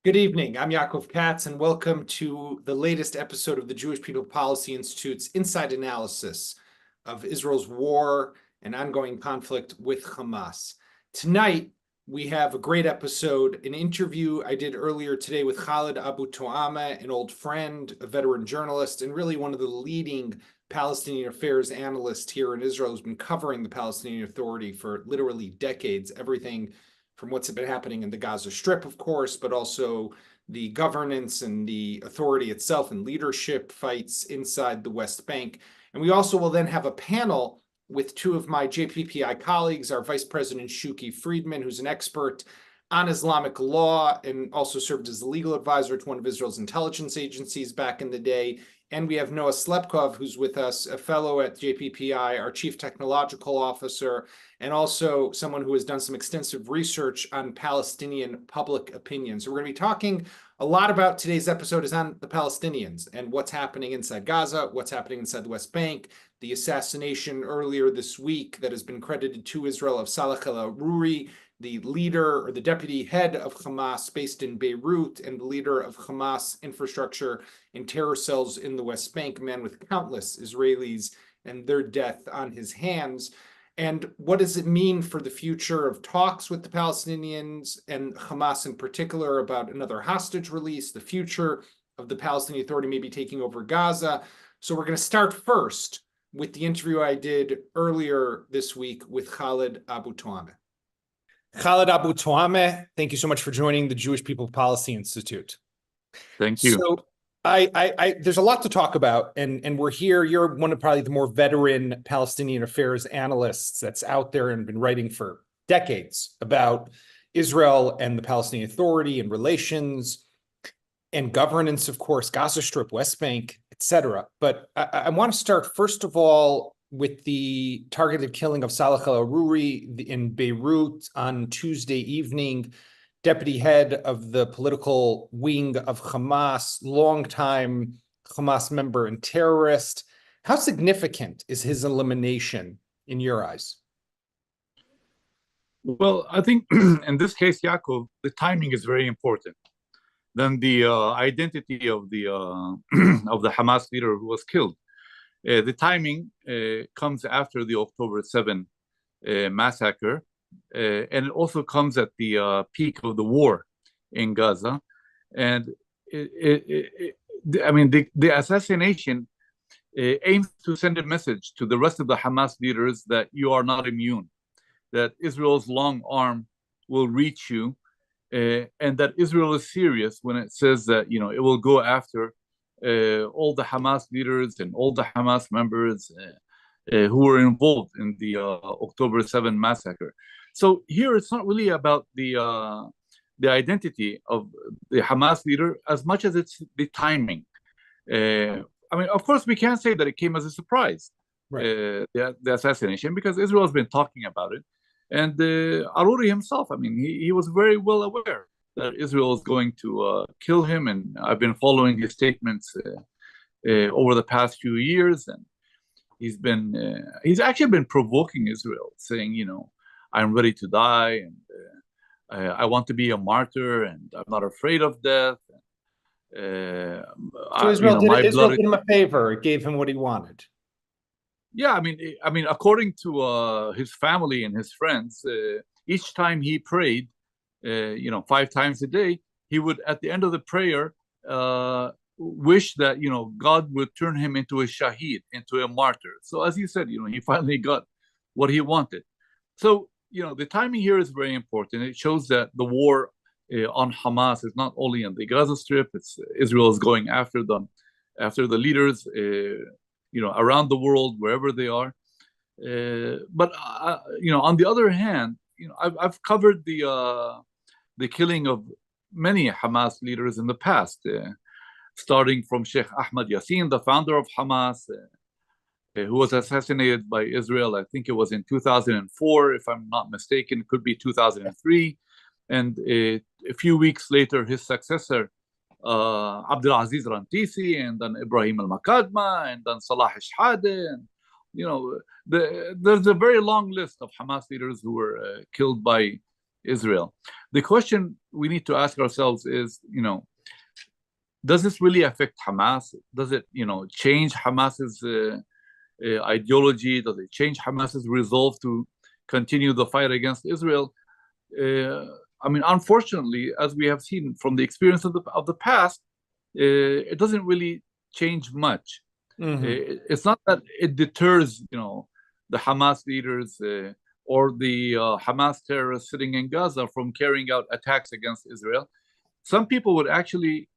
Good evening. I'm Yaakov Katz, and welcome to the latest episode of the Jewish People Policy Institute's inside analysis of Israel's war and ongoing conflict with Hamas. Tonight, we have a great episode, an interview I did earlier today with Khaled Abu Toameh, an old friend, a veteran journalist, and really one of the leading Palestinian Affairs analysts here in Israel, who's been covering the Palestinian Authority for literally decades, everything from what's been happening in the Gaza Strip, of course, but also the governance and the authority itself and leadership fights inside the West Bank. And we also will then have a panel with two of my JPPI colleagues, our Vice President Shuki Friedman, who's an expert on Islamic law and also served as a legal advisor to one of Israel's intelligence agencies back in the day. And we have Noah Slepkov, who's with us, a fellow at JPPI, our chief technological officer, and also someone who has done some extensive research on Palestinian public opinion. So we're going to be talking a lot about today's episode is on the Palestinians and what's happening inside Gaza, what's happening inside the West Bank, the assassination earlier this week that has been credited to Israel of Salah al-Aruri, the leader or the deputy head of Hamas based in Beirut and the leader of Hamas infrastructure and terror cells in the West Bank, a man with countless Israelis and their death on his hands. And what does it mean for the future of talks with the Palestinians and Hamas in particular about another hostage release, the future of the Palestinian Authority maybe taking over Gaza? So we're going to start first with the interview I did earlier this week with Khaled Abu Toameh. Khaled Abu Toameh, thank you so much for joining the Jewish People Policy Institute. Thank you. So there's a lot to talk about, and we're here. You're one of probably the more veteran Palestinian Affairs analysts that's out there and been writing for decades about Israel and the Palestinian Authority and relations and governance, of course, Gaza Strip, West Bank, etc. But I want to start, first of all, with the targeted killing of Salah al-Aruri in Beirut on Tuesday evening, deputy head of the political wing of Hamas, longtime Hamas member and terrorist. How significant is his elimination in your eyes? Well, I think in this case, Yaakov, the timing is very important. Then the identity of the of the Hamas leader who was killed. The timing comes after the October 7 massacre, and it also comes at the peak of the war in Gaza. And the assassination aims to send a message to the rest of the Hamas leaders that you are not immune, that Israel's long arm will reach you, and that Israel is serious when it says that it will go after all the Hamas leaders and all the Hamas members who were involved in the October 7 massacre. So here it's not really about the identity of the Hamas leader as much as it's the timing. Of course, we can't say that it came as a surprise, right. The assassination, because Israel has been talking about it. And Aruri himself, he was very well aware that Israel is going to kill him, and I've been following his statements over the past few years, and he's actually been provoking Israel, saying, I'm ready to die, and I want to be a martyr, and I'm not afraid of death. So Israel did him a favor; it gave him what he wanted. Yeah, according to his family and his friends, each time he prayed, 5 times a day, he would, at the end of the prayer, wish that, God would turn him into a shaheed, into a martyr. So as you said, he finally got what he wanted. So, the timing here is very important. It shows that the war on Hamas is not only on the Gaza Strip, Israel is going after them, after the leaders, around the world, wherever they are. But on the other hand, I've covered the killing of many Hamas leaders in the past, starting from Sheikh Ahmed Yassin, the founder of Hamas, who was assassinated by Israel. I think it was in 2004, if I'm not mistaken. It could be 2003. And a few weeks later, his successor, Abdulaziz Rantisi, and then Ibrahim al-Makadma, and then Salah Shhadeh. And, there's a very long list of Hamas leaders who were killed by Israel. The question we need to ask ourselves is, does this really affect Hamas? Does it, change Hamas's ideology? Does it change Hamas's resolve to continue the fight against Israel? Unfortunately, as we have seen from the experience of the past, it doesn't really change much. It's not that it deters, the Hamas leaders or the Hamas terrorists sitting in Gaza from carrying out attacks against Israel. Some people would actually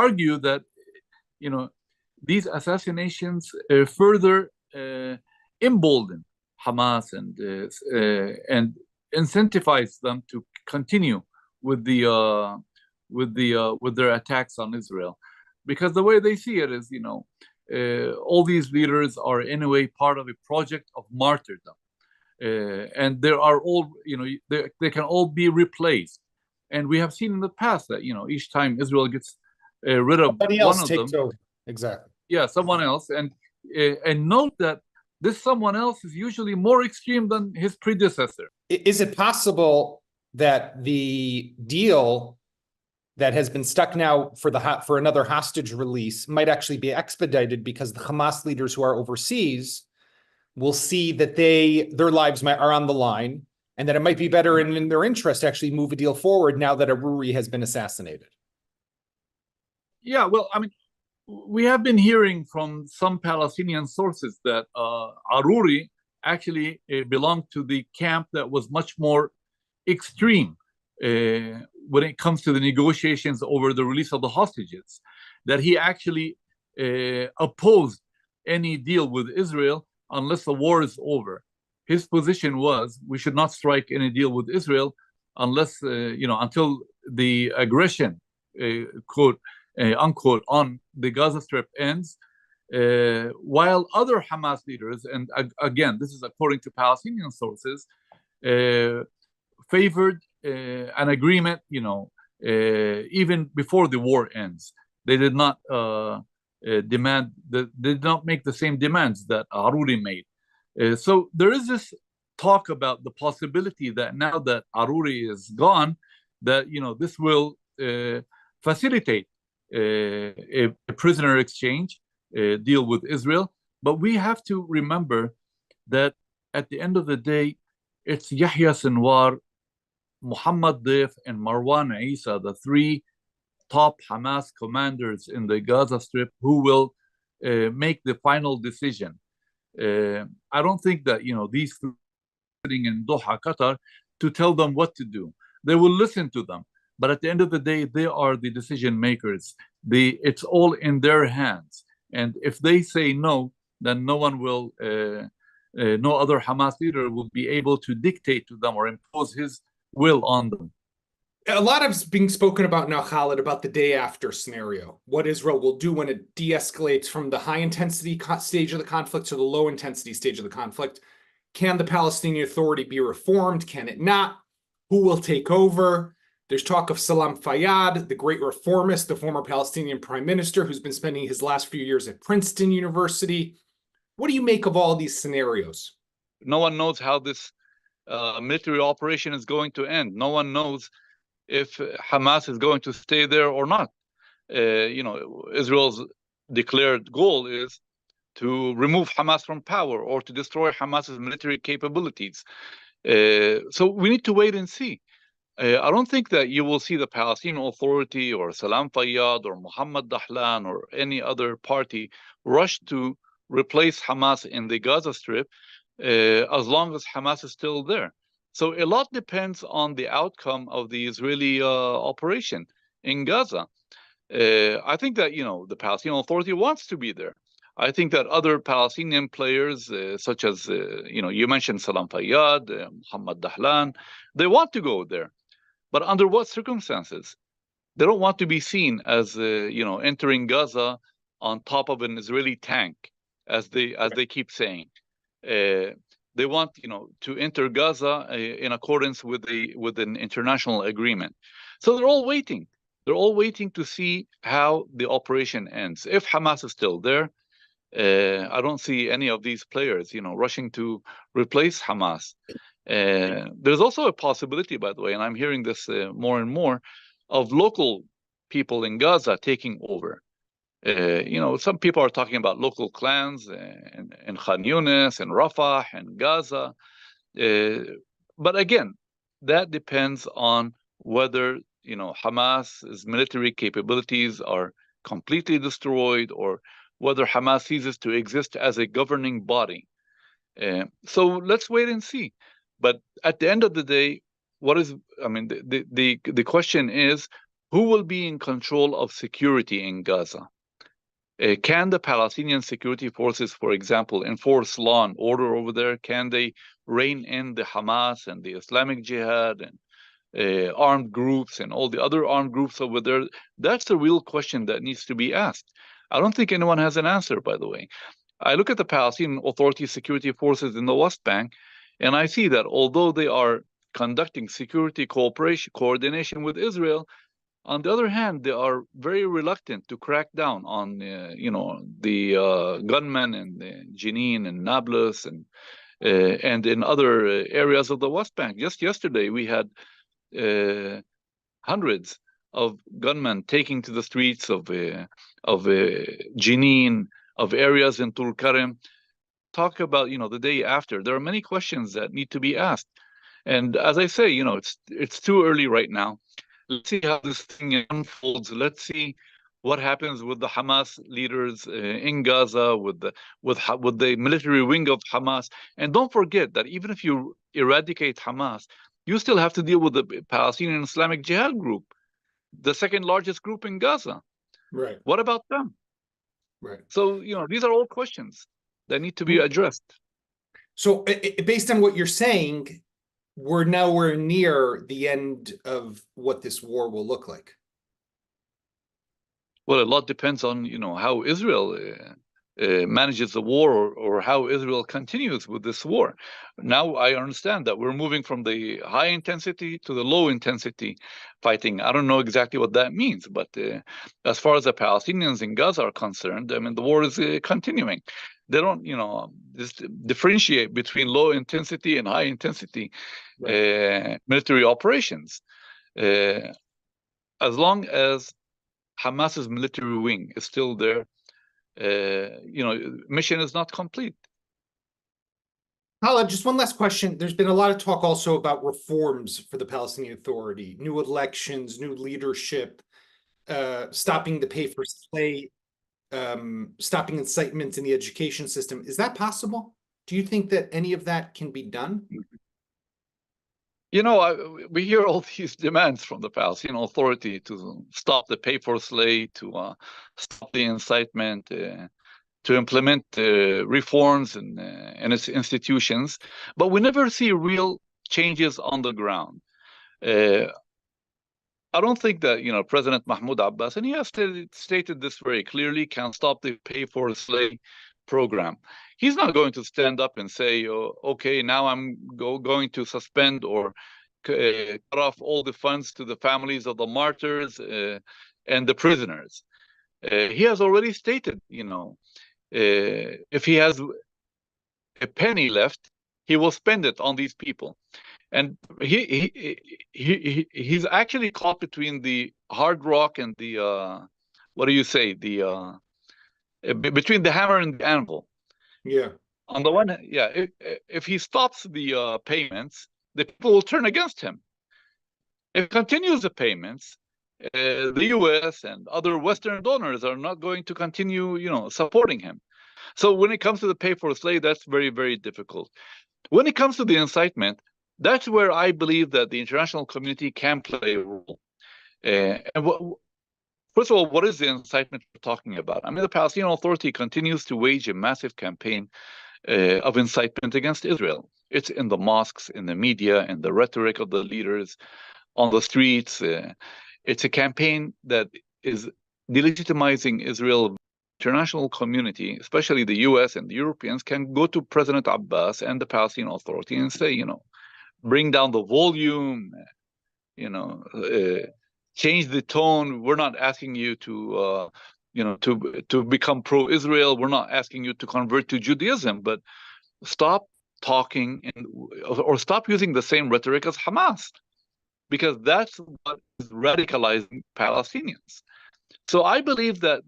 argue that, these assassinations further embolden Hamas and incentivize them to continue with their attacks on Israel, because the way they see it is, all these leaders are in a way part of a project of martyrdom, and they are all, they can all be replaced. And we have seen in the past that, each time Israel gets rid of one of them, over. Exactly. Yeah, someone else, and note that this someone else is usually more extreme than his predecessor. Is it possible that the deal that has been stuck now for another hostage release might actually be expedited because the Hamas leaders who are overseas will see that their lives are on the line, and that it might be better in their interest to actually move a deal forward now that Aruri has been assassinated? Yeah, well, we have been hearing from some Palestinian sources that Aruri actually belonged to the camp that was much more extreme when it comes to the negotiations over the release of the hostages, that he actually opposed any deal with Israel unless the war is over. His position was we should not strike any deal with Israel unless, until the aggression, quote, unquote, on the Gaza Strip ends, while other Hamas leaders, and again, this is according to Palestinian sources, favored an agreement, even before the war ends. They did not they did not make the same demands that Aruri made. So there is this talk about the possibility that now that Aruri is gone, that this will facilitate a prisoner exchange deal with Israel. But we have to remember that at the end of the day, it's Yahya Sinwar, Muhammad Deif, and Marwan Isa, the three top Hamas commanders in the Gaza Strip, who will make the final decision. I don't think that these three sitting in Doha, Qatar, to tell them what to do. They will listen to them, but at the end of the day, they are the decision makers. It's all in their hands, and if they say no, then no one will, no other Hamas leader will be able to dictate to them or impose his will on them. A lot is being spoken about now, Khaled, about the day after scenario, what Israel will do when it de-escalates from the high intensity stage of the conflict to the low intensity stage of the conflict. Can the Palestinian Authority be reformed? Can it not? Who will take over? There's talk of Salam Fayyad, the great reformist, the former Palestinian prime minister who's been spending his last few years at Princeton University. What do you make of all these scenarios? No one knows how this military operation is going to end. No one knows if Hamas is going to stay there or not. Israel's declared goal is to remove Hamas from power or to destroy Hamas's military capabilities. So we need to wait and see. I don't think that you will see the Palestinian Authority or Salam Fayyad or Mohammed Dahlan or any other party rush to replace Hamas in the Gaza Strip as long as Hamas is still there. So a lot depends on the outcome of the Israeli operation in Gaza. I think that, the Palestinian Authority wants to be there. I think that other Palestinian players, such as, you mentioned Salam Fayyad, Mohammed Dahlan, they want to go there. But under what circumstances? They don't want to be seen as, entering Gaza on top of an Israeli tank, as they keep saying. They want, to enter Gaza in accordance with an international agreement. So they're all waiting. They're all waiting to see how the operation ends. If Hamas is still there, I don't see any of these players, rushing to replace Hamas. There's also a possibility, by the way, and I'm hearing this more and more, of local people in Gaza taking over. Some people are talking about local clans in Khan Yunis and Rafah and Gaza. But again, that depends on whether Hamas's military capabilities are completely destroyed, or whether Hamas ceases to exist as a governing body. So let's wait and see. But at the end of the day, the question is, who will be in control of security in Gaza? Can the Palestinian security forces, for example, enforce law and order over there? Can they rein in the Hamas and the Islamic Jihad and armed groups and all the other armed groups over there? That's the real question that needs to be asked. I don't think anyone has an answer, by the way. I look at the Palestinian Authority security forces in the West Bank, and I see that although they are conducting security coordination with Israel, on the other hand, they are very reluctant to crack down on, the gunmen in Jenin and Nablus and in other areas of the West Bank. Just yesterday, we had hundreds of gunmen taking to the streets of Jenin, of areas in Tulkarem. Talk about, the day after. There are many questions that need to be asked. And as I say, it's too early right now. Let's see how this thing unfolds. Let's see what happens with the Hamas leaders in Gaza, with the military wing of Hamas. And don't forget that even if you eradicate Hamas, you still have to deal with the Palestinian Islamic Jihad group, the second largest group in Gaza. Right. What about them? Right. So, these are all questions that need to be addressed. So based on what you're saying, we're nowhere near the end of what this war will look like. Well, a lot depends on, how Israel manages the war, or how Israel continues with this war. Now I understand that we're moving from the high intensity to the low intensity fighting. I don't know exactly what that means, but as far as the Palestinians in Gaza are concerned, the war is continuing. They don't, just differentiate between low intensity and high intensity military operations. As long as Hamas's military wing is still there, mission is not complete. Khaled, just one last question. There's been a lot of talk also about reforms for the Palestinian Authority, new elections, new leadership, stopping the pay for slay, stopping incitement in the education system. Is that possible? Do you think that any of that can be done? We hear all these demands from the Palestinian Authority to stop the pay for slay, to stop the incitement, to implement reforms in its institutions, but we never see real changes on the ground. I don't think that President Mahmoud Abbas, and he has stated this very clearly, can stop the pay for slay program. He's not going to stand up and say, okay, now I'm going to suspend or cut off all the funds to the families of the martyrs and the prisoners. He has already stated, if he has a penny left, he will spend it on these people. And he's actually caught between the hard rock and the between the hammer and the anvil. Yeah. On the one hand, if he stops the payments, the people will turn against him. If he continues the payments, the U.S. and other Western donors are not going to continue, supporting him. So when it comes to the pay for slay, that's very, very difficult. When it comes to the incitement, that's where I believe that the international community can play a role. First of all, what is the incitement we're talking about? The Palestinian Authority continues to wage a massive campaign of incitement against Israel. It's in the mosques, in the media, in the rhetoric of the leaders, on the streets. It's a campaign that is delegitimizing Israel. International community, especially the U.S. and the Europeans, can go to President Abbas and the Palestinian Authority and say, bring down the volume, change the tone. We're not asking you to become pro-Israel. We're not asking you to convert to Judaism, but stop talking or stop using the same rhetoric as Hamas, because that's what is radicalizing Palestinians. So I believe that,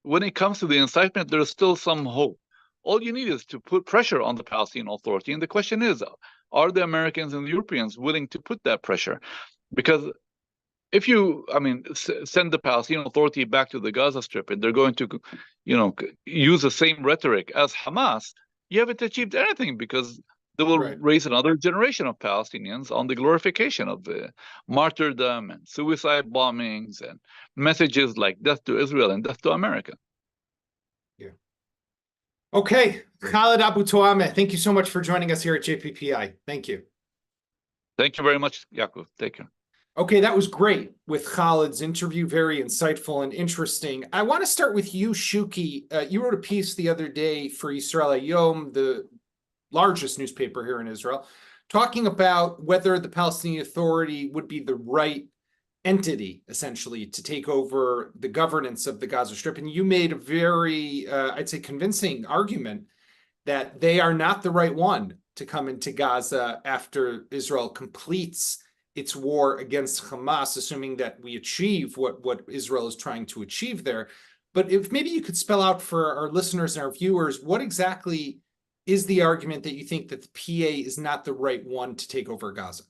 when it comes to the incitement, there's still some hope. All you need is to put pressure on the Palestinian Authority. And the question is, are the Americans and the Europeans willing to put that pressure? Because if you, send the Palestinian Authority back to the Gaza Strip and they're going to, use the same rhetoric as Hamas, you haven't achieved anything, because they will raise another generation of Palestinians on the glorification of the martyrdom and suicide bombings and messages like death to Israel and death to America. Yeah. Okay, Khaled Abu Toameh, thank you so much for joining us here at JPPI. Thank you. Thank you very much, Yaakov. Take care. Okay, that was great with Khaled's interview. Very insightful and interesting. I want to start with you, Shuki. You wrote a piece the other day for Yisrael Hayom, the largest newspaper here in Israel, talking about whether the Palestinian Authority would be the right entity, essentially, to take over the governance of the Gaza Strip. And you made a very, I'd say, convincing argument that they are not the right one to come into Gaza after Israel completes its war against Hamas, assuming that we achieve what Israel is trying to achieve there. But if maybe you could spell out for our listeners and our viewers, what exactly is the argument that you think that the PA is not the right one to take over Gaza?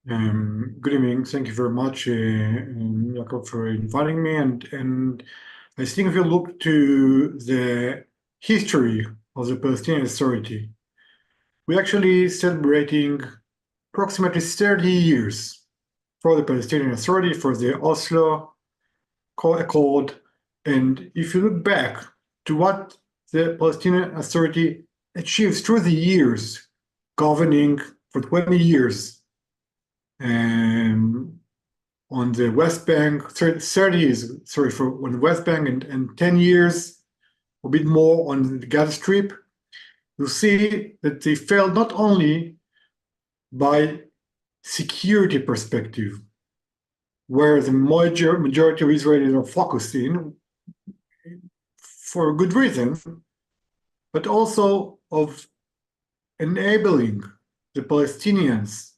Good evening. Thank you very much, Yaakov, for inviting me. And I think if you look to the history of the Palestinian Authority, we're actually celebrating approximately 30 years for the Palestinian Authority, for the Oslo Accord. And if you look back to what the Palestinian Authority achieved through the years, governing for 20 years on the West Bank, 30 years, on the West Bank, and 10 years, a bit more on the Gaza Strip, you see that they failed not only by security perspective, where the majority of Israelis are focusing for good reason, but also of enabling the Palestinians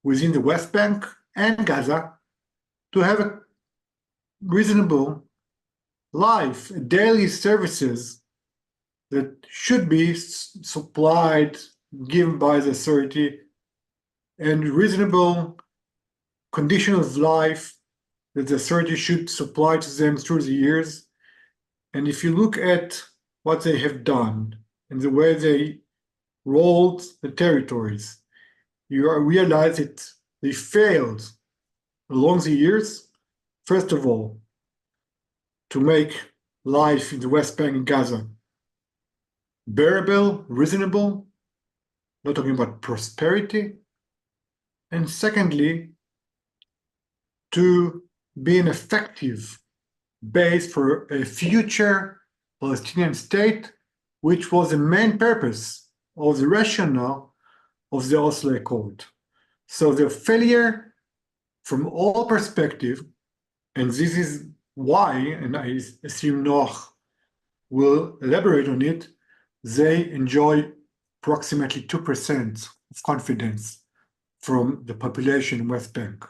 within the West Bank and Gaza to have a reasonable life, daily services that should be supplied, given by the authority, and reasonable conditions of life that the authority should supply to them through the years. And if you look at what they have done and the way they rolled the territories, you realize that they failed along the years, first of all, to make life in the West Bank and Gaza bearable, reasonable, not talking about prosperity, and secondly, to be an effective base for a future Palestinian state, which was the main purpose of the rationale of the Oslo Accord. So the failure from all perspectives, and this is why, and I assume Noach will elaborate on it, they enjoy approximately 2% of confidence from the population in West Bank.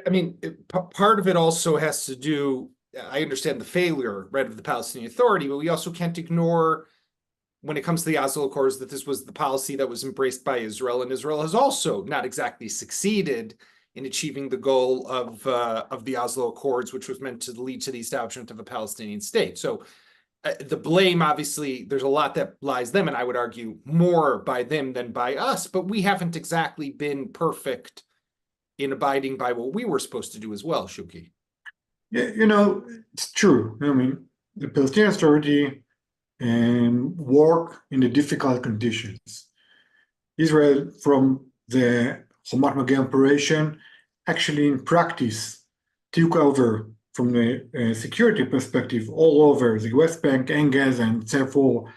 I mean, part of it also has to do, I understand the failure, right, of the Palestinian Authority, but we also can't ignore, when it comes to the Oslo Accords, that this was the policy that was embraced by Israel, and Israel has also not exactly succeeded in achieving the goal of the Oslo Accords, which was meant to lead to the establishment of a Palestinian state. So the blame, obviously, there's a lot that lies them, and I would argue more by them than by us, but we haven't exactly been perfect in abiding by what we were supposed to do as well, Shuki. Yeah, it's true. I mean, the Palestinian Authority work in the difficult conditions. Israel, from the Hamas Magen operation, actually in practice took over from the security perspective all over the West Bank and Gaza, and therefore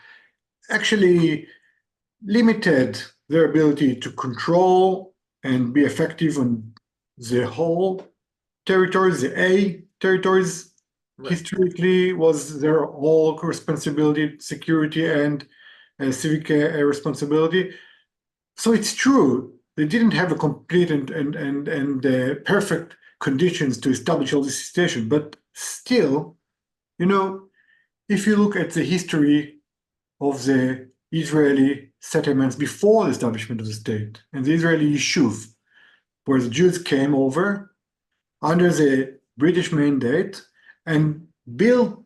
actually limited their ability to control and be effective on the whole territories, the A territories. Right. Historically was their whole responsibility, security, and civic responsibility. So it's true, they didn't have a complete and perfect conditions to establish all this situation, but still, if you look at the history of the Israeli settlements before the establishment of the state and the Israeli Yishuv, where the Jews came over under the British mandate and built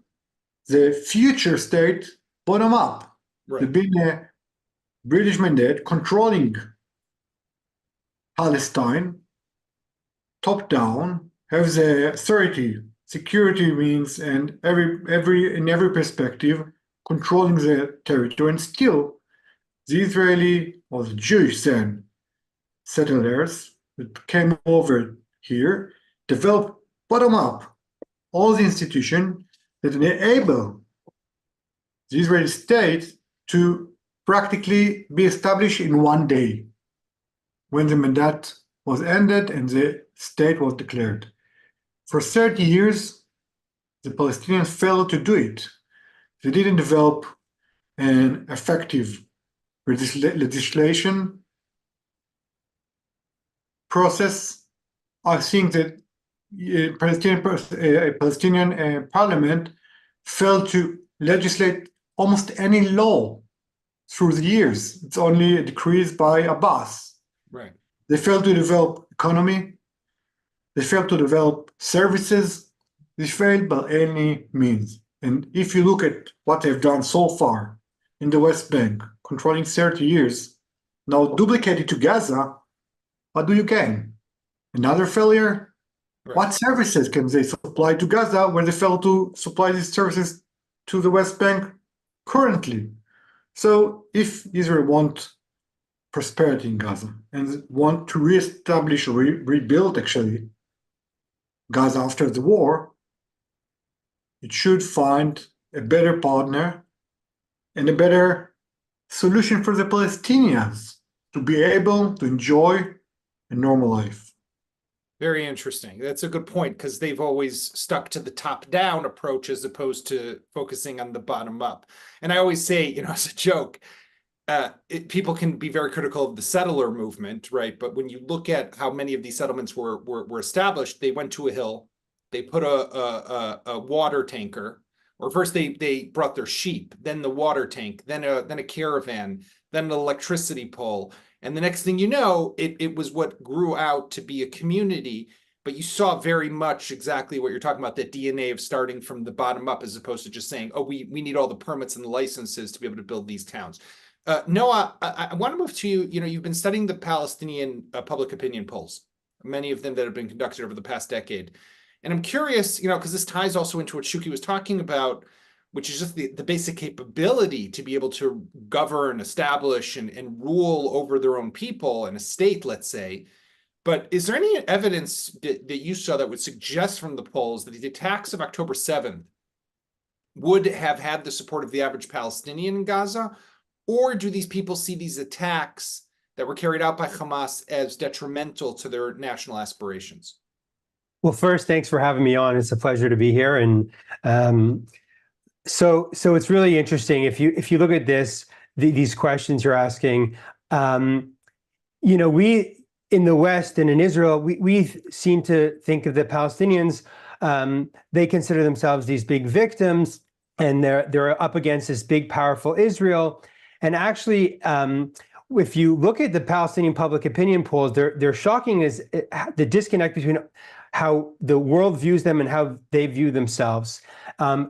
the future state bottom up. Right. There'd been a British mandate controlling Palestine, top down, have the authority, security means, and in every perspective, controlling the territory, and still the Israeli or the Jewish then settlers that came over here developed bottom up all the institutions that enable the Israeli state to practically be established in one day when the mandate was ended and the state was declared. For 30 years, the Palestinians failed to do it. They didn't develop an effective legislation process. I think that Palestinian Parliament failed to legislate almost any law through the years. It's only decreed by Abbas. Right. They failed to develop economy. They failed to develop services. They failed by any means. And if you look at what they've done so far in the West Bank, controlling 30 years, now duplicate it to Gaza, what do you gain? Another failure? Right. What services can they supply to Gaza when they fail to supply these services to the West Bank currently? So if Israel wants prosperity in Gaza and want to reestablish or rebuild actually Gaza after the war, it should find a better partner and a better solution for the Palestinians to be able to enjoy a normal life. Very interesting. That's a good point, because they've always stuck to the top-down approach as opposed to focusing on the bottom-up. And I always say, as a joke, people can be very critical of the settler movement, right? But when you look at how many of these settlements were established, they went to a hill, they put a water tanker, or first they brought their sheep, then the water tank, then a caravan, then an electricity pole. And the next thing you know, it was what grew out to be a community. But you saw very much exactly what you're talking about, that DNA of starting from the bottom up, as opposed to just saying, oh, we need all the permits and the licenses to be able to build these towns. Noah, I want to move to you. You've been studying the Palestinian public opinion polls, many of them that have been conducted over the past decade. And I'm curious, because this ties also into what Shuki was talking about, which is just the basic capability to be able to govern, establish, and rule over their own people and a state, let's say. But is there any evidence that you saw that would suggest from the polls that the attacks of October 7th would have had the support of the average Palestinian in Gaza? Or do these people see these attacks that were carried out by Hamas as detrimental to their national aspirations? Well, first, thanks for having me on. It's a pleasure to be here. And so it's really interesting. If you look at these questions you're asking, we in the West and in Israel, we seem to think of the Palestinians. They consider themselves these big victims, and they're up against this big, powerful Israel. And actually, if you look at the Palestinian public opinion polls, they're shocking as the disconnect between how the world views them and how they view themselves.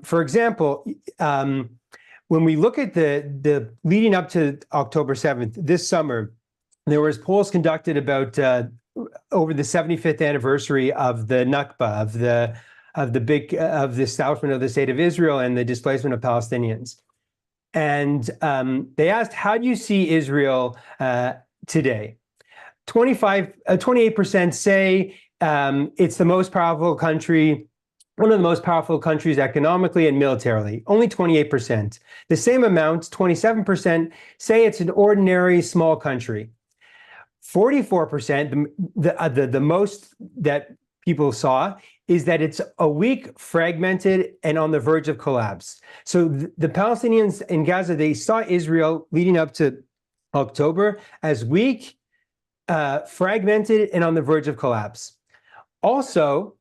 For example, when we look at the leading up to October 7th, this summer, there was polls conducted about over the 75th anniversary of the Nakba, of the establishment of the state of Israel and the displacement of Palestinians. And they asked, how do you see Israel today? 28% say it's the most powerful country, one of the most powerful countries economically and militarily. Only 28%. The same amount, 27%, say it's an ordinary small country. 44%, the most that people saw, is that it's a weak, fragmented, and on the verge of collapse. So the Palestinians in Gaza, they saw Israel leading up to October as weak, fragmented, and on the verge of collapse. Also,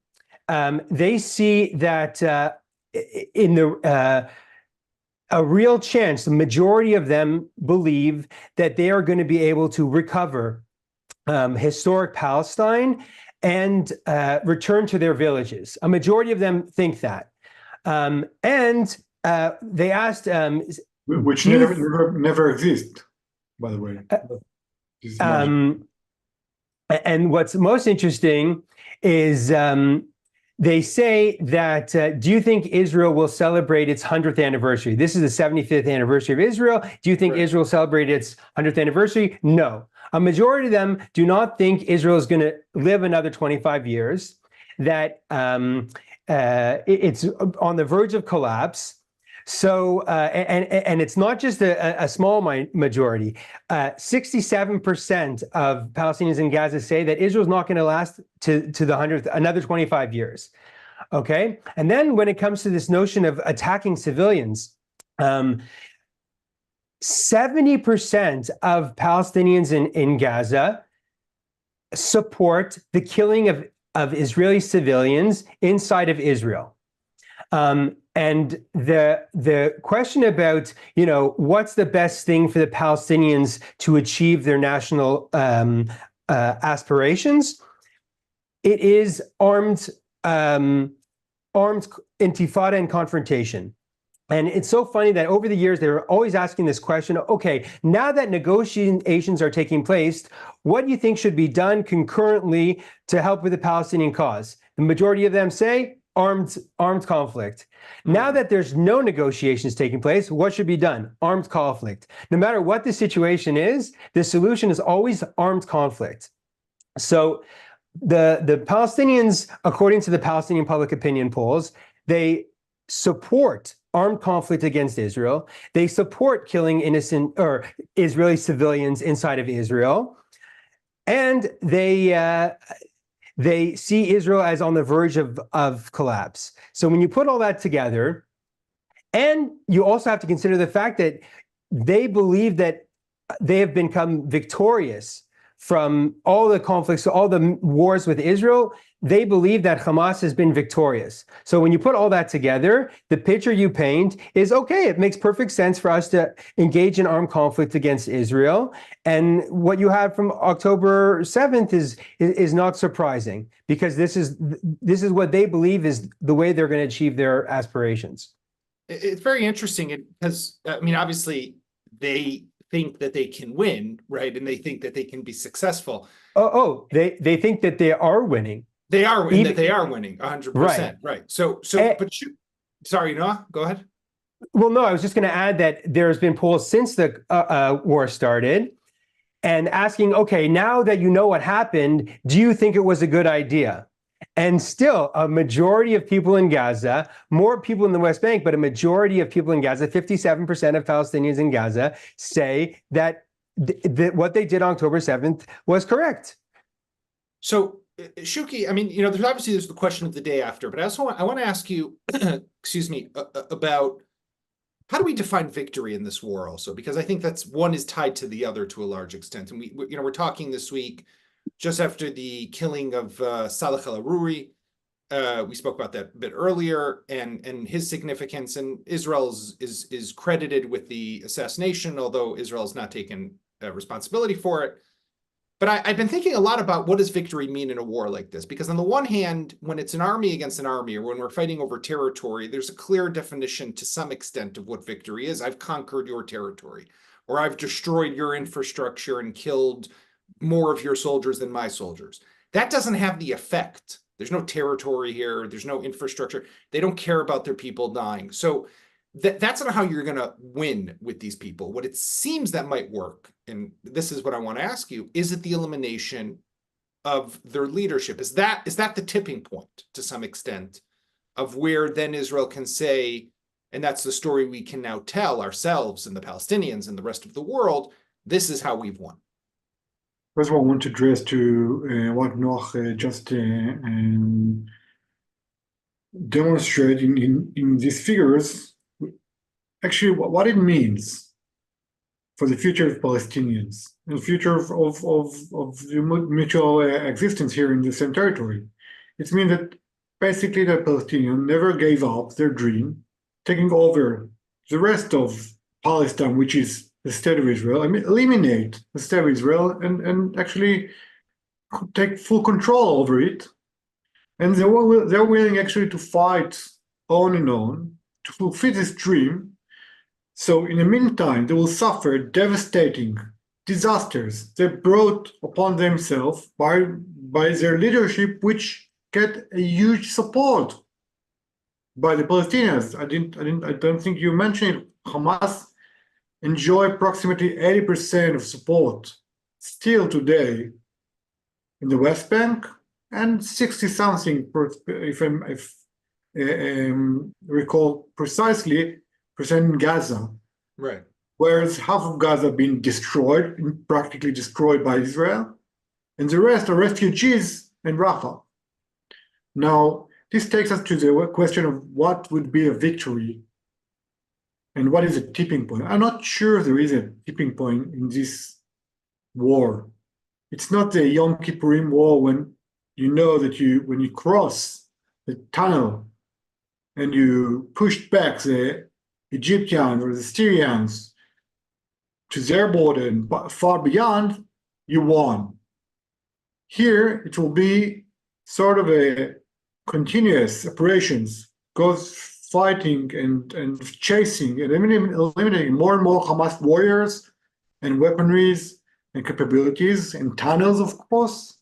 they see that in the a real chance, the majority of them believe that they are going to be able to recover historic Palestine and return to their villages. A majority of them think that. And they asked... which never exist, by the way. And what's most interesting is they say that, do you think Israel will celebrate its 100th anniversary? This is the 75th anniversary of Israel. Do you think Israel will celebrate its 100th anniversary? No. A majority of them do not think Israel is going to live another 25 years, that it's on the verge of collapse. So, and it's not just a small majority. 67% of Palestinians in Gaza say that Israel's not going to last to the 100th, another 25 years. Okay? And then when it comes to this notion of attacking civilians, 70% of Palestinians in Gaza support the killing of Israeli civilians inside of Israel. And the question about, what's the best thing for the Palestinians to achieve their national aspirations? It is armed intifada and confrontation. And it's so funny that over the years, they were always asking this question, okay, now that negotiations are taking place, what do you think should be done concurrently to help with the Palestinian cause? The majority of them say armed conflict. Now that there's no negotiations taking place, what should be done? Armed conflict. No matter what the situation is, the solution is always armed conflict. So the Palestinians, according to the Palestinian public opinion polls, they support armed conflict against Israel. They support killing innocent or Israeli civilians inside of Israel. And they see Israel as on the verge of collapse. So when you put all that together, and you also have to consider the fact that they believe that they have become victorious from all the conflicts, all the wars with Israel, they believe that Hamas has been victorious. So when you put all that together, the picture you paint is, okay, it makes perfect sense for us to engage in armed conflict against Israel. And what you have from October 7th is not surprising, because this is what they believe is the way they're going to achieve their aspirations. It's very interesting because, obviously they think that they can win, right? And they think that they can be successful. They think that they are winning. They are winning, that they are winning 100%. Right. So, sorry, Noah, go ahead. Well, no, I was just going to add that there's been polls since the war started and asking, okay, now that you know what happened, do you think it was a good idea? And still, a majority of people in Gaza, more people in the West Bank, but a majority of people in Gaza, 57% of Palestinians in Gaza, say that what they did on October 7th was correct. So, Shuki, there's the question of the day after, but I want to ask you, excuse me, about how do we define victory in this war also? Because I think that's one is tied to the other to a large extent. And we're talking this week, just after the killing of Saleh al-Aruri. We spoke about that a bit earlier, and his significance. And Israel is credited with the assassination, although Israel has not taken responsibility for it. But I've been thinking a lot about what does victory mean in a war like this? Because on the one hand, when it's an army against an army, or when we're fighting over territory, there's a clear definition to some extent of what victory is. I've conquered your territory, or I've destroyed your infrastructure and killed more of your soldiers than my soldiers. That doesn't have the effect. There's no territory here. There's no infrastructure. They don't care about their people dying. So that's not how you're going to win with these people. What it seems that might work, and this is what I want to ask you, is it the elimination of their leadership? Is that the tipping point to some extent of where then Israel can say, and that's the story we can now tell ourselves and the Palestinians and the rest of the world, this is how we've won? First of all, I want to address to what Noach just demonstrate in these figures actually what it means for the future of Palestinians and the future of the mutual existence here in the same territory. It means that basically the Palestinians never gave up their dream, taking over the rest of Palestine, which is the state of Israel. I mean, eliminate the state of Israel and actually take full control over it. And they're willing actually to fight on and on to fulfill this dream. So in the meantime, they will suffer devastating disasters they brought upon themselves by their leadership, which get a huge support by the Palestinians. I don't think you mentioned it. Hamas enjoy approximately 80% of support still today in the West Bank, and 60-something, if I recall precisely, percent in Gaza. Right. Whereas half of Gaza been destroyed, practically destroyed by Israel, and the rest are refugees in Rafah. Now, this takes us to the question of what would be a victory and what is a tipping point. I'm not sure there is a tipping point in this war. It's not the Yom Kippurim war when you know that when you cross the tunnel and you pushed back the Egyptians or the Syrians to their border and far beyond, you won. Here, it will be sort of a continuous operations, goes fighting and chasing and eliminating more and more Hamas warriors and weaponries and capabilities and tunnels, of course.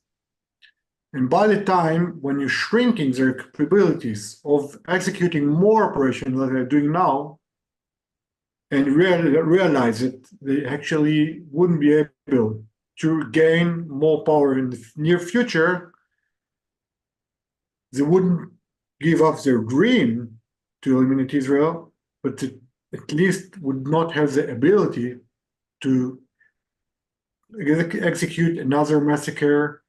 And by the time when you're shrinking their capabilities of executing more operations that they're doing now, and realize that they actually wouldn't be able to gain more power in the near future, they wouldn't give up their dream to eliminate Israel, but at least would not have the ability to execute another massacre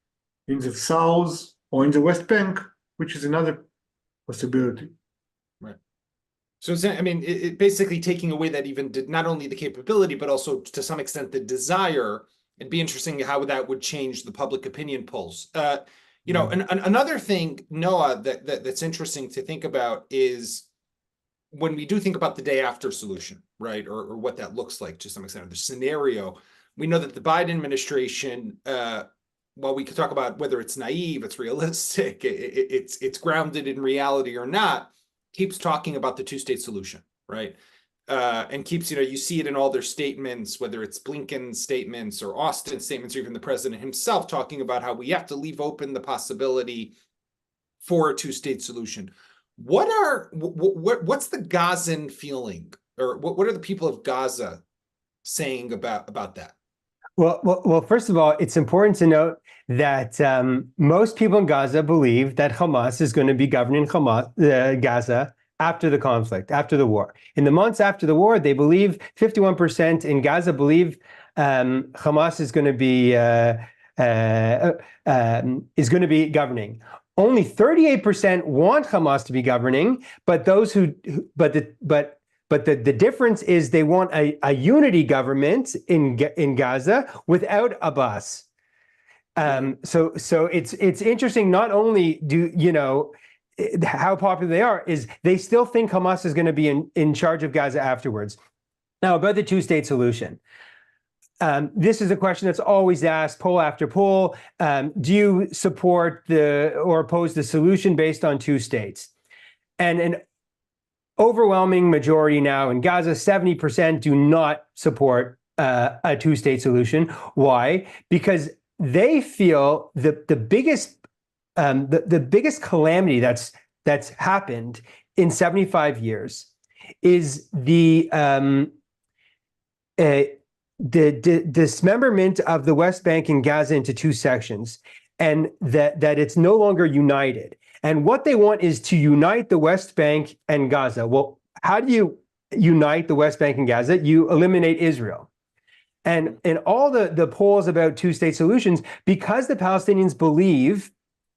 in the south or in the West Bank, which is another possibility. Right. So, I mean, it basically taking away that even not only the capability, but also to some extent the desire. It'd be interesting how that would change the public opinion polls. You know, another thing, Noah, that's interesting to think about is when we do think about the day after solution, right, or what that looks like to some extent, or the scenario. We know that the Biden administration, while we could talk about whether it's naive, it's realistic, it's grounded in reality or not, keeps talking about the two-state solution, right? And keeps, you see it in all their statements, whether it's Blinken's statements or Austin's statements, or even the president himself talking about how we have to leave open the possibility for a two-state solution. What's the Gazan feeling, or what are the people of Gaza saying about that? Well, first of all, it's important to note that most people in Gaza believe that Hamas is going to be governing Gaza after the conflict, after the war. In the months after the war, they believe 51% in Gaza believe Hamas is going to be governing. Only 38% want Hamas to be governing, but the difference is they want a unity government in Gaza without Abbas. So it's interesting. Not only do how popular they are, is they still think Hamas is going to be in charge of Gaza afterwards. Now, about the two-state solution. This is a question that's always asked, poll after poll. Do you support or oppose the solution based on two states? And an overwhelming majority now in Gaza, 70%, do not support a two-state solution. Why? Because they feel the biggest calamity that's happened in 75 years is the dismemberment of the West Bank and Gaza into two sections, and that it's no longer united. And what they want is to unite the West Bank and Gaza. Well, how do you unite the West Bank and Gaza? You eliminate Israel. And in all the polls about two-state solutions, because the Palestinians believe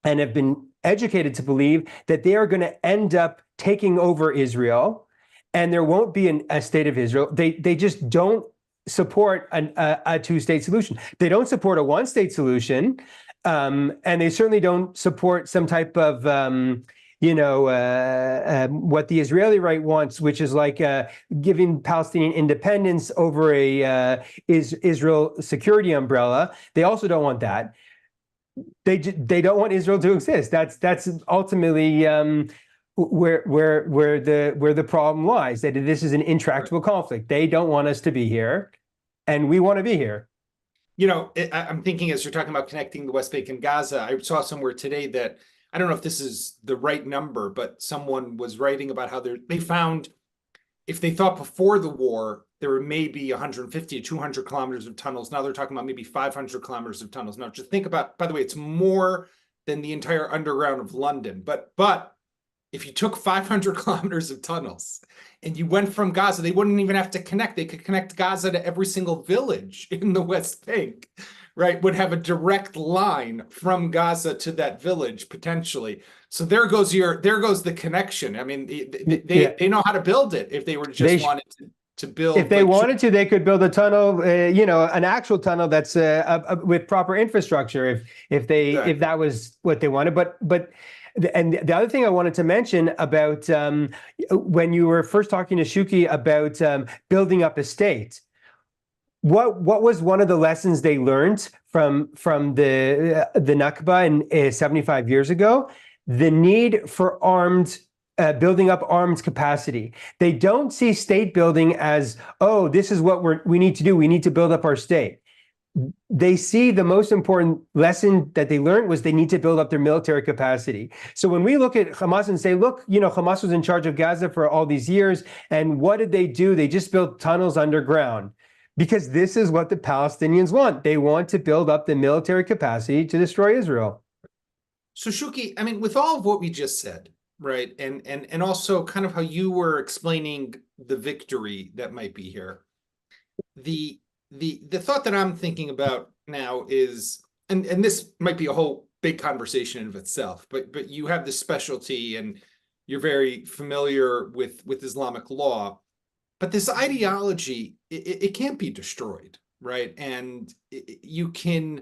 and have been educated to believe that they are going to end up taking over Israel, and there won't be a state of Israel. They just don't support a two-state solution. They don't support a one-state solution, and they certainly don't support some type of what the Israeli right wants, which is like giving Palestinian independence over a Israel security umbrella. They also don't want that. They don't want Israel to exist. That's ultimately where the problem lies. That this is an intractable conflict. They don't want us to be here, and we want to be here. I'm thinking as you're talking about connecting the West Bank and Gaza, I saw somewhere today that, I don't know if this is the right number, but someone was writing about how they found, if they thought before the war, there were maybe 150 to 200 kilometers of tunnels. Now they're talking about maybe 500 kilometers of tunnels. Now just think about, by the way, it's more than the entire underground of London. But if you took 500 kilometers of tunnels and you went from Gaza, they wouldn't even have to connect. They could connect Gaza to every single village in the West Bank, right? Would have a direct line from Gaza to that village potentially. So there goes the connection. I mean, they know how to build it if they were just wanted to build. If they wanted to, they could build a tunnel, an actual tunnel that's with proper infrastructure. If that was what they wanted, but. And the other thing I wanted to mention about when you were first talking to Shuki about building up a state, what was one of the lessons they learned from the Nakba 75 years ago? The need for building up armed capacity. They don't see state building as, oh, this is what we need to do. We need to build up our state. They see the most important lesson that they learned was they need to build up their military capacity. So when we look at Hamas and say, look, Hamas was in charge of Gaza for all these years, and what did they do? They just built tunnels underground, because this is what the Palestinians want. They want to build up the military capacity to destroy Israel. So Shuki, I mean, with all of what we just said, right, and also kind of how you were explaining the victory that might be here, the thought that I'm thinking about now is, and this might be a whole big conversation in of itself, but you have this specialty and you're very familiar with Islamic law, but this ideology, it can't be destroyed, right? And you can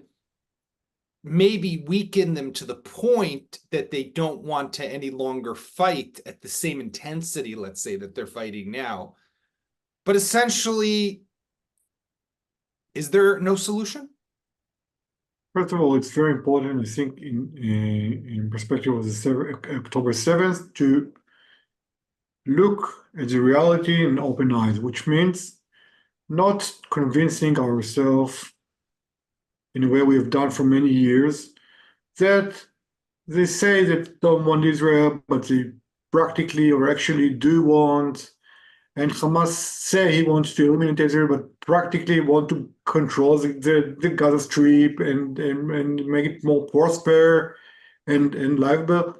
maybe weaken them to the point that they don't want to any longer fight at the same intensity, let's say, that they're fighting now. But essentially, is there no solution? First of all, it's very important, I think, in perspective of October 7th, to look at the reality in open eyes, which means not convincing ourselves in a way we have done for many years that they say that don't want Israel, but they practically or actually do want. And Hamas say he wants to eliminate Israel, but practically want to control the Gaza Strip and make it more prosper and livable.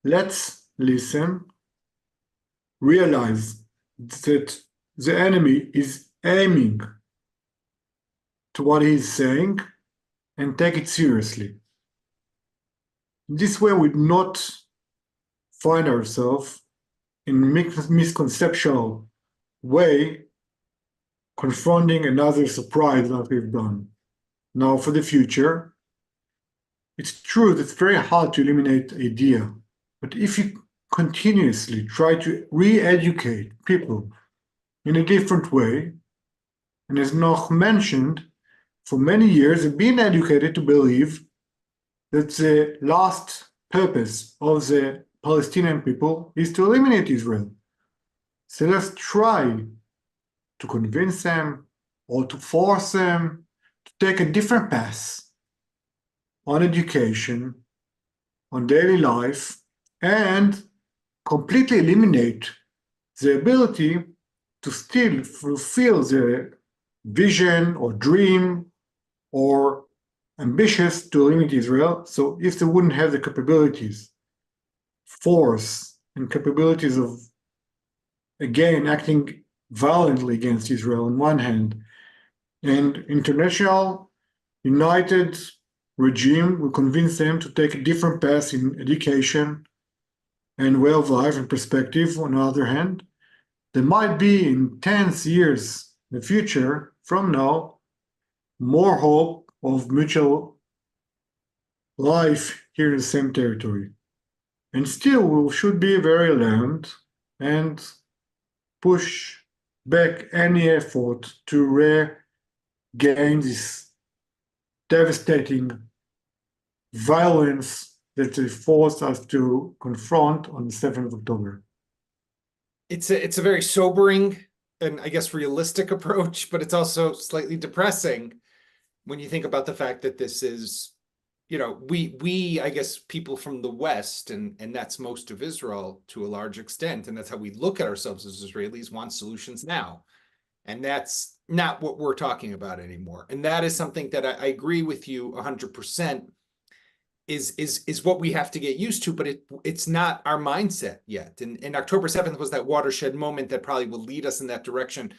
Let's listen, realize that the enemy is aiming to what he's saying and take it seriously. This way we not find ourselves in a misconceptual way confronting another surprise like we've done. Now for the future, it's true that it's very hard to eliminate idea, but if you continuously try to re-educate people in a different way, and as Noch mentioned, for many years have been educated to believe that the last purpose of the Palestinian people is to eliminate Israel. So let's try to convince them or to force them to take a different path on education, on daily life, and completely eliminate the ability to still fulfill the vision or dream or ambitious to eliminate Israel. So if they wouldn't have the capabilities, force, and capabilities of, again, acting violently against Israel on one hand, and international united regime will convince them to take a different path in education and way of life and perspective. On the other hand, there might be in 10 years in the future from now more hope of mutual life here in the same territory. And still we should be very alert and push back any effort to regain this devastating violence that they forced us to confront on the 7th of October. It's a very sobering and I guess realistic approach, but it's also slightly depressing when you think about the fact that this is, you know, we I guess people from the West, and that's most of Israel to a large extent, and that's how we look at ourselves as Israelis, want solutions now. And that's not what we're talking about anymore. And that is something that I agree with you 100% is what we have to get used to, but it's not our mindset yet. And October 7th was that watershed moment that probably will lead us in that direction.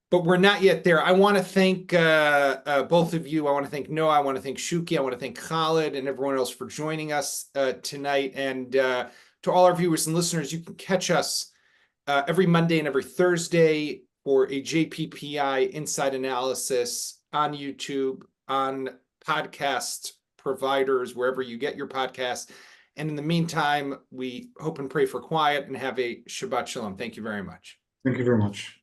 But we're not yet there. I want to thank both of you. I want to thank Noah. I want to thank Shuki. I want to thank Khaled and everyone else for joining us tonight. And to all our viewers and listeners, you can catch us every Monday and every Thursday for a JPPI Inside Analysis on YouTube, on podcast providers, wherever you get your podcasts. And in the meantime, we hope and pray for quiet and have a Shabbat Shalom. Thank you very much. Thank you very much.